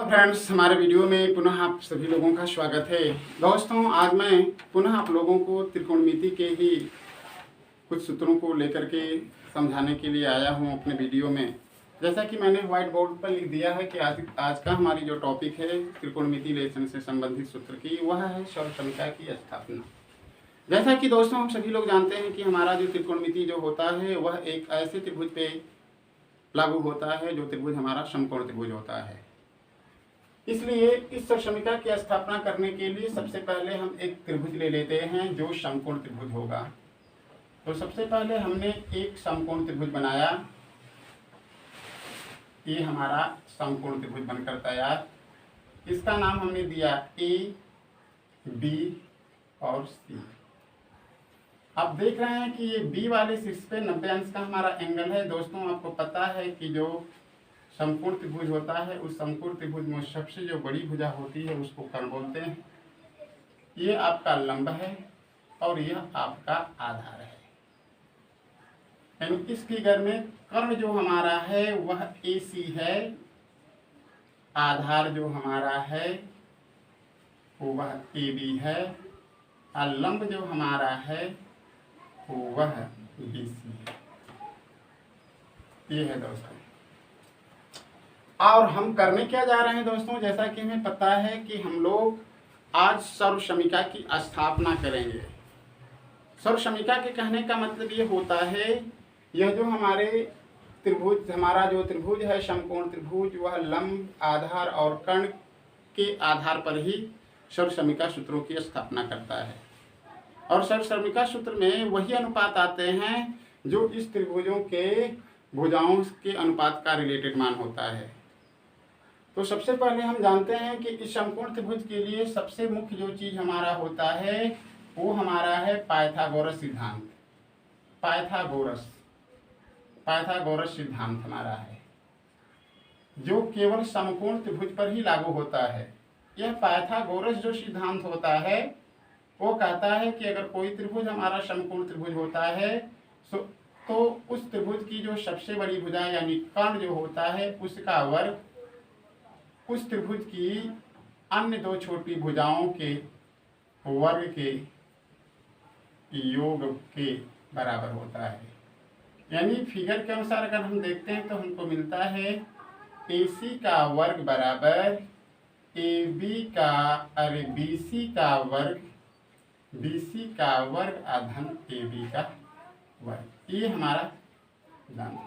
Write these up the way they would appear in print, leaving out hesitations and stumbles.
Friends, हमारे video में पुनः आप सभी लोगों का स्वागत है। दोस्तों, आज मैं पुनः आप लोगों को त्रिकोणमिति के ही कुछ सूत्रों को लेकर के समझाने के लिए आया हूं अपने वीडियो में। जैसा कि मैंने व्हाइट बोर्ड पर लिख दिया है कि आज का हमारी जो टॉपिक है त्रिकोणमिति लेसन से संबंधित सूत्र की, वह है सर्वसमीका की स्थापना। जैसा कि दोस्तों हम सभी लोग जानते हैं कि हमारा जो त्रिकोणमिति जो होता है वह एक ऐसे त्रिभुज पे लागू होता है जो त्रिभुज हमारा समकोण त्रिभुज होता है। इसलिए इस सर्वसमीका की स्थापना करने के लिए सबसे पहले हम एक त्रिभुज ले लेते हैं जो समकोण त्रिभुज होगा। तो सबसे पहले हमने एक समकोण त्रिभुज बनाया। ये हमारा समकोण त्रिभुज बनकर तैयार। इसका नाम हमने दिया ए, बी और सी। आप देख रहे हैं कि ये बी वाले शीर्ष पे 90 अंश का हमारा एंगल है। दोस्तों, आपको पता है कि जो समकोण त्रिभुज होता है उस समकोण त्रिभुज में सबसे जो बड़ी भुजा होती है उसको कर्ण बोलते हैं। ये आपका लंब है और यह आपका आधार है। यानी इस फिगर में कर्ण जो हमारा है वह AC है, आधार जो हमारा है वह AB है और लंब जो हमारा है वह BC है। ये है दोस्तों। और हम करने क्या जा रहे हैं दोस्तों, जैसा कि हमें पता है कि हम लोग आज सर्वसमीका की स्थापना करेंगे। सर्वसमीका के कहने का मतलब ये होता है, यह जो हमारे त्रिभुज, हमारा जो त्रिभुज है समकोण त्रिभुज, वह लंब, आधार और कर्ण के आधार पर ही सर्वसमीका सूत्रों की स्थापना करता है। और सर्वसमीका सूत्र में वही अनुपात आते हैं जो इस त्रिभुजों के भुजाओं के अनुपात का रिलेटेड मान होता है। तो सबसे पहले हम जानते हैं कि इस समकोण त्रिभुज के लिए सबसे मुख्य जो चीज हमारा होता है वो हमारा है पाइथागोरस सिद्धांत। पाइथागोरस सिद्धांत हमारा है जो केवल समकोण त्रिभुज पर ही लागू होता है। यह पाइथागोरस जो सिद्धांत होता है वो कहता है कि अगर कोई त्रिभुज हमारा समकोण त्रिभुज होता है तो उस त्रिभुज की जो सबसे बड़ी भुजा यानी कर्ण जो होता है उसका वर्ग उस त्रिभुज की अन्य दो छोटी भुजाओं के वर्ग के योग के बराबर होता है। यानी फिगर के अनुसार अगर हम देखते हैं तो हमको मिलता है AC का वर्ग बराबर BC का वर्ग, BC का वर्ग आधन AB का वर्ग। ये हमारा सिद्धांत।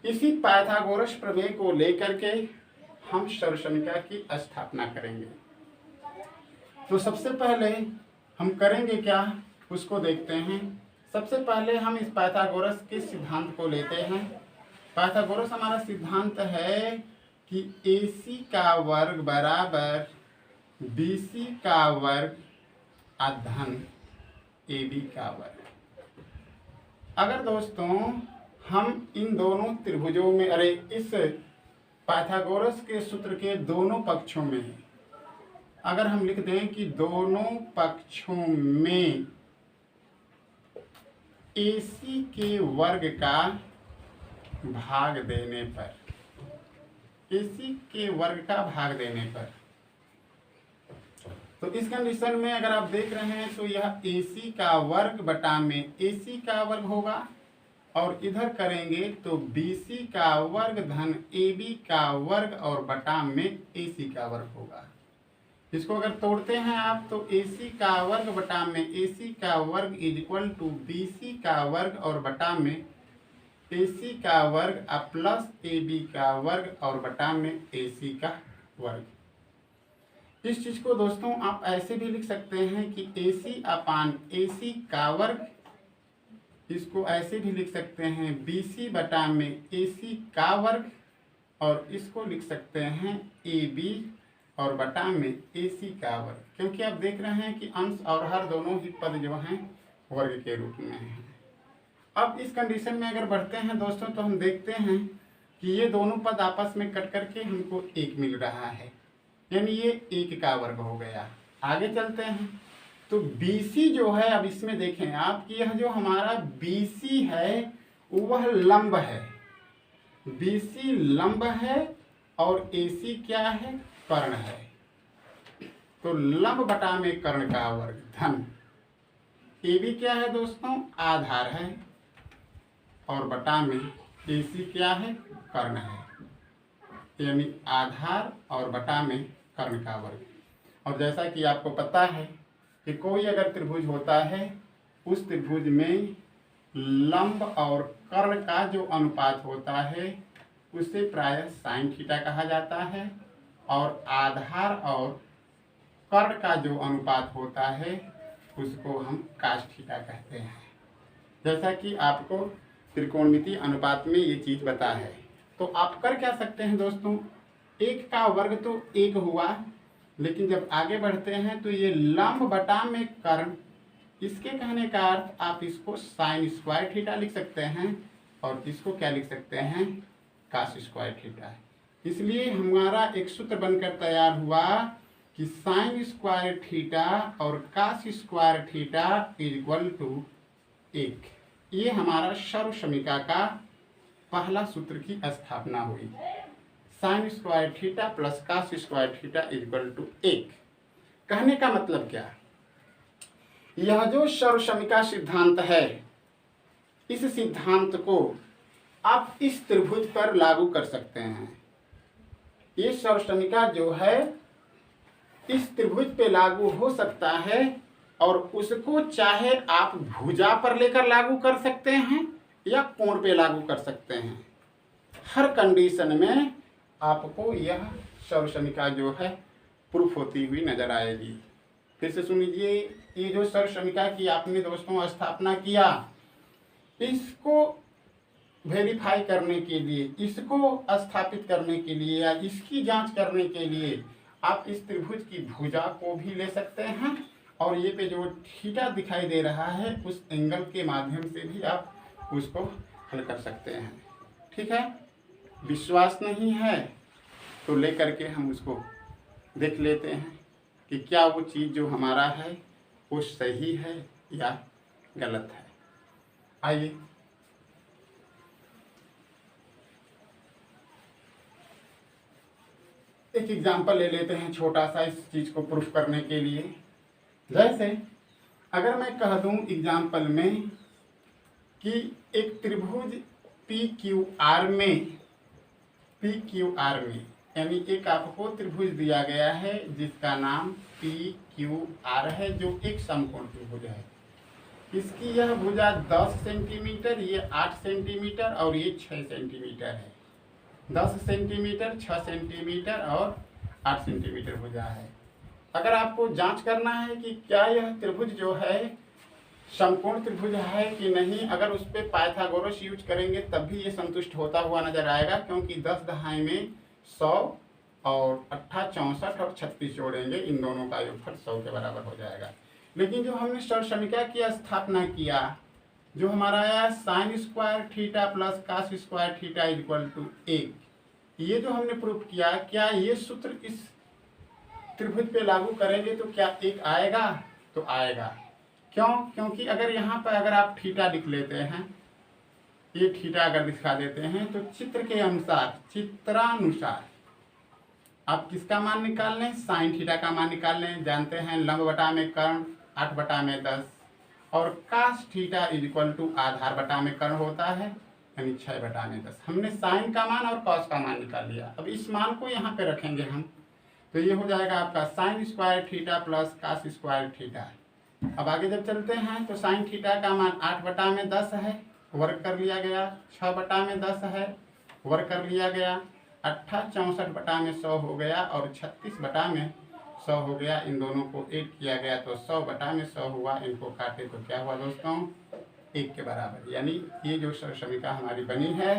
इसी पाइथागोरस प्रमेय को लेकर के हम सर्वसमीका की स्थापना करेंगे। तो सबसे पहले हम करेंगे क्या उसको देखते हैं। सबसे पहले हम इस पाइथागोरस के सिद्धांत को लेते हैं। पाइथागोरस हमारा सिद्धांत है कि AC का वर्ग बराबर BC का वर्ग आधन AB का वर्ग। अगर दोस्तों हम इन दोनों त्रिभुजों में इस पाइथागोरस के सूत्र के दोनों पक्षों में अगर हम लिख दें कि दोनों पक्षों में AC के वर्ग का भाग देने पर, AC के वर्ग का भाग देने पर, तो इस कंडीशन में अगर आप देख रहे हैं तो यह AC का वर्ग बटा में AC का वर्ग होगा और इधर करेंगे तो BC का वर्ग धन AB का वर्ग और बटा में AC का वर्ग होगा। इसको अगर तोड़ते हैं आप तो AC का वर्ग बटा में AC का वर्ग इज इक्वल टू BC का वर्ग और बटा में AC का वर्ग प्लस AB का वर्ग और बटा में AC का वर्ग। इस चीज को दोस्तों आप ऐसे भी लिख सकते हैं कि AC अपान AC का वर्ग, इसको ऐसे भी लिख सकते हैं BC बटा में AC का वर्ग और इसको लिख सकते हैं AB और बटा में AC का वर्ग, क्योंकि आप देख रहे हैं कि अंश और हर दोनों ही पद जो हैं वर्ग के रूप में हैं। अब इस कंडीशन में अगर बढ़ते हैं दोस्तों तो हम देखते हैं कि ये दोनों पद आपस में कट करके हमको एक मिल रहा है, यानी ये एक का वर्ग हो गया। आगे चलते हैं तो BC जो है, अब इसमें देखें आप कि यह जो हमारा BC है वह लंब है, BC लंब है और AC क्या है, कर्ण है। तो लंब बटा में कर्ण का वर्ग धन AB क्या है दोस्तों, आधार है, और बटा में AC क्या है, कर्ण है, यानी आधार और बटा में कर्ण का वर्ग। और जैसा कि आपको पता है कि कोई अगर त्रिभुज होता है, उस त्रिभुज में लंब और कर्ण का जो अनुपात होता है उसे प्रायः साइन थीटा कहा जाता है, और आधार और कर्ण का जो अनुपात होता है उसको हम काश थीटा कहते हैं। जैसा कि आपको त्रिकोणमिति अनुपात में ये चीज़ बता है। तो आप कर क्या सकते हैं दोस्तों, एक का वर्ग तो एक हुआ, लेकिन जब आगे बढ़ते हैं तो ये लंब बटा में कर्ण, इसके कहने का अर्थ आप इसको साइन स्क्वायर थीटा लिख सकते हैं, और इसको क्या लिख सकते हैं, काश स्क्वायर थीटा। इसलिए हमारा एक सूत्र बनकर तैयार हुआ कि साइन स्क्वायर थीटा और काश स्क्वायर थीटा इक्वल टू 1। ये हमारा सर्व समीकरण का पहला सूत्र की स्थापना हुई। Sine square theta plus cos square theta equal to 1। कहने का मतलब क्या, यह जो सर्व समीकरण सिद्धांत है, इस सिद्धांत को आप इस त्रिभुज पर लागू कर सकते हैं। ये सर्व समीकरण जो है इस त्रिभुज पे लागू हो सकता है, और उसको चाहे आप भुजा पर लेकर लागू कर सकते हैं या कोण पे लागू कर सकते हैं। हर कंडीशन में आपको यह सर्व समीकरण जो है प्रूफ होती हुई नजर आएगी। फिर से सुन लीजिए, ये जो सर्व समीकरण की आपने दोस्तों स्थापना किया, इसको वेरीफाई करने के लिए, इसको स्थापित करने के लिए या इसकी जांच करने के लिए आप इस त्रिभुज की भुजा को भी ले सकते हैं, और ये पे जो थीटा दिखाई दे रहा है उस एंगल के माध्यम से भी आप उसको हल कर सकते हैं। ठीक है, विश्वास नहीं है तो ले करके हम उसको देख लेते हैं कि क्या वो चीज़ जो हमारा है वो सही है या गलत है। आइए एक एग्जाम्पल ले लेते हैं छोटा सा इस चीज़ को प्रूफ करने के लिए। जैसे अगर मैं कह दूं एग्जाम्पल में कि एक त्रिभुज PQR में यानी एक आपको त्रिभुज दिया गया है जिसका नाम PQR है, जो एक समकोण त्रिभुज है। इसकी यह भुजा 10 सेंटीमीटर, ये 8 सेंटीमीटर और ये 6 सेंटीमीटर है। 10 सेंटीमीटर, 6 सेंटीमीटर और 8 सेंटीमीटर भुजा है। अगर आपको जांच करना है कि क्या यह त्रिभुज जो है समकोण त्रिभुज है कि नहीं, अगर उस पर पाइथागोरस यूज करेंगे तब भी ये संतुष्ट होता हुआ नजर आएगा, क्योंकि 10 दहाई में 100 और 8 64 और 36 जोड़ेंगे, इन दोनों का योगफल 100 के बराबर हो जाएगा। लेकिन जो हमने सर्व समीकरण की स्थापना किया, जो हमारा आया sine square theta plus cos square theta equal to 1, ये जो हमने प्रूफ किया, क्या ये सूत्र इस त्रिभुज पे लागू करेंगे तो क्या 1 आएगा? तो आएगा। क्यों? क्योंकि अगर यहाँ पर अगर आप थीटा लिख लेते हैं, ये थीटा अगर दिखा देते हैं तो चित्र के अनुसार, चित्रानुसार आप किसका मान निकाल लें? साइन थीटा का मान निकाल लें। जानते हैं लंब बटा में कर्ण 8 बटा में 10, और काश थीटा इक्वल टू आधार बटा में कर्ण होता है, यानी 6 बटा में 10। हमने साइन का मान और कॉस का मान निकाल लिया। अब इस मान को यहाँ पे रखेंगे हम, तो ये हो जाएगा आपका sign square theta plus cos square theta. अब आगे जब चलते हैं तो साइन थीटा का मान 8 बटा में 10 है, वर्ग कर लिया गया, 6 बटा में 10 है, वर्ग कर लिया गया, 8 64 बटा में 100 हो गया, और 36 बटा में 100 हो गया। इन दोनों को ऐड किया गया तो 100 बटा में 100 हुआ। इनको काटे तो क्या हुआ दोस्तों? 1 के बराबर। यानी ये जो समीकरण हमारी बनी है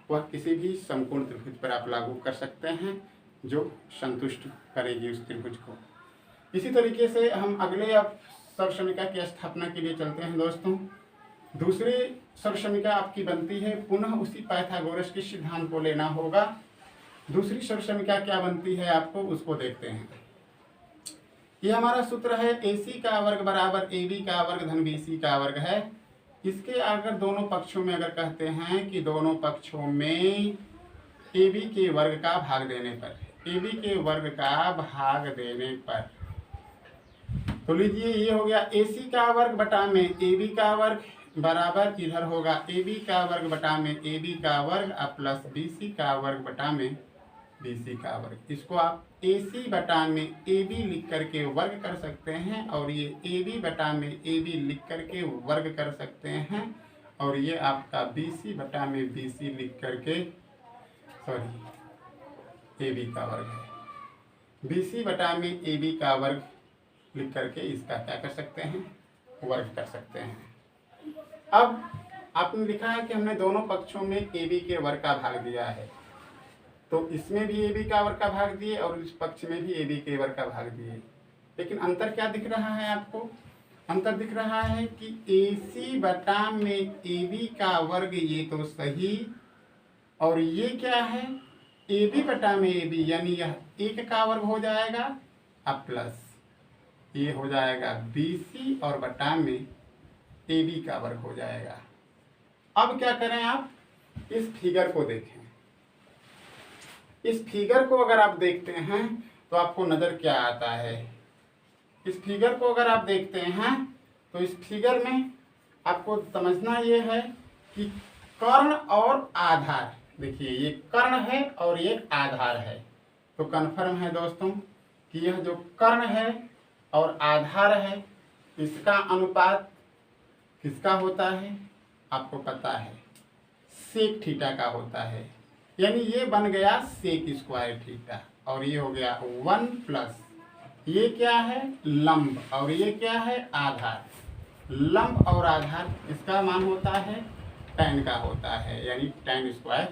वह किसी भी समकोण त्रिभुज पर आप लागू कर सकते हैं जो संतुष्ट करेगी उस त्रिभुज को। इसी तरीके से हम अगले अब सर्व समीकरण की स्थापना के लिए चलते हैं दोस्तों। दूसरी सर्व समीकरण आपकी बनती है, पुनः उसी पाइथागोरस के सिद्धांत को लेना होगा। दूसरी सर्व समीकरण क्या बनती है आपको उसको देखते हैं। ये हमारा सूत्र है AC का वर्ग बराबर AB का वर्ग धन BC का वर्ग है। इसके अगर दोनों पक्षों में अगर कहते हैं कि दोनों पक्षों में ए बी के वर्ग का भाग देने पर, ए बी के वर्ग का भाग देने पर। तो लीजिए ये हो गया ए सी का वर्ग बटा में ए बी का वर्ग बराबर इधर होगा ए बी का वर्ग बटा में ए बी का वर्ग प्लस बी सी का वर्ग बटा में बी सी का वर्ग। इसको आप ए सी बटा में ए बी लिख करके वर्ग कर सकते हैं और ये ए बी बटा में ए बी लिख करके वर्ग कर सकते हैं और ये आपका बी सी बटा में बी सी लिख करके ए बी का वर्ग है। बी सी बटा में ए बी का वर्ग लिख करके इसका क्या कर सकते हैं, वर्ग कर सकते हैं। अब आपने लिखा है कि हमने दोनों पक्षों में ए बी के वर्ग का भाग दिया है, तो इसमें भी ए बी का वर्ग का भाग दिए और इस पक्ष में भी ए बी के वर्ग का भाग दिए। लेकिन अंतर क्या दिख रहा है आपको? अंतर दिख रहा है कि ए सी बटा में ए बी का वर्ग ये तो सही, और ये क्या है ए बी बटा में ए बी, यानी यह एक का वर्ग हो जाएगा अब प्लस ये हो जाएगा बी सी और बटा में ए बी का वर्ग हो जाएगा। अब क्या करें, आप इस फिगर को देखें। इस फिगर को अगर आप देखते हैं तो आपको नज़र क्या आता है? इस फिगर को अगर आप देखते हैं तो इस फिगर में आपको समझना ये है कि कर्ण और आधार, देखिए ये कर्ण है और ये आधार है। तो कन्फर्म है दोस्तों कि यह जो कर्ण है और आधार है इसका अनुपात किसका होता है? आपको पता है सेक थीटा का होता है, यानी ये बन गया सेक स्क्वायर थीटा और ये हो गया 1 प्लस ये क्या है लंब और ये क्या है आधार। लंब और आधार इसका मान होता है tan का होता है, यानी tan स्क्वायर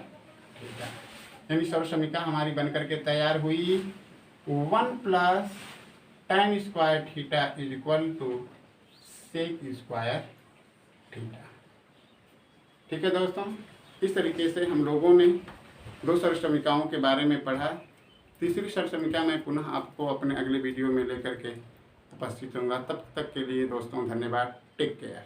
थीटा। यानी सर्वसमीकरण हमारी बन करके तैयार हुई 1 plus tan square theta is equal to sec square theta. ठीक है दोस्तों, इस तरीके से हम लोगों ने दो सर्वसमीकरणों के बारे में पढ़ा। तीसरी सर्वसमीकरण मैं पुनः आपको अपने अगले वीडियो में लेकर के उपस्थित होऊंगा। तब तक के लिए दोस्तों धन्यवाद। Take care.